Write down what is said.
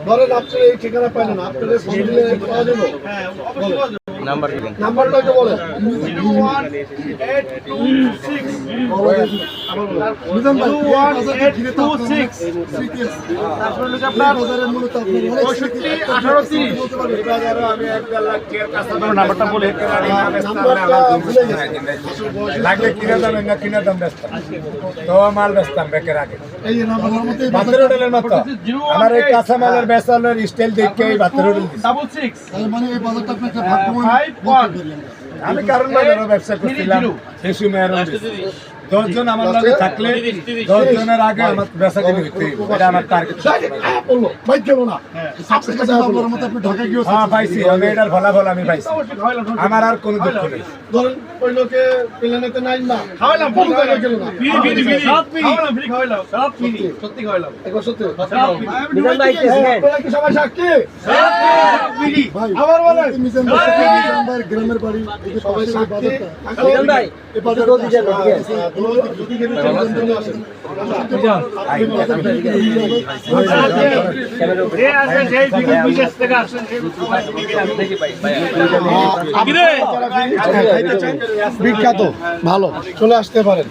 ধরেন আপনি এই ঠিকানা পাইলেন, আপনাদের ফোন দিলে পাওয়া যাবে? নাম্বারটা একটু বলেন। 01826 নাম্বারটা বলে লাগলে কিনে যাবেন না, কিনে দাম বেচতাম তো মাল বেচতাম বেকের আগে ভাতের হোটেলের মতো আমার এই কাঁচা মালের বেচালের স্টাইল দেখে এই ভাতের হোটেল মানে এই বাজারটা আপনি একটা ভাগ আমি কারণ বাজারও ব্যবসা করছিলাম সেই সময় 10 জন আমার লগে থাকলে 10 জনের আগে আমার বেচা কিনে হইতে এটা আমার টার্গেট বললো ভাই গেল না আপনি কাছে আপনার মত আপনি ঢাকা গিয়েছেন। হ্যাঁ পাইছি, আমি এটার ফলাফল আমি পাইছি, আমার আর কোনো দুঃখ নেই। ধরেন ওই লোকে প্লেনেতে নাই না খাওয়াইলাম, ফোন করে গেল না সব ফ্রি খাওয়াইলাম, সব ফ্রি সত্যি খাওয়াইলাম, একবার সত্যি মিজান ভাই কি সবাই সাক্ষী সব ফ্রি ভাই আবার বলেন মিজান ভাই গ্রামের বাড়ি এই যে সবাই সাক্ষী মিজান ভাই এই বাজার যদি যাবে যদি গেলে চলবেন আসেন মিজান বিখ্যাত ভালো চলে আসতে পারেন।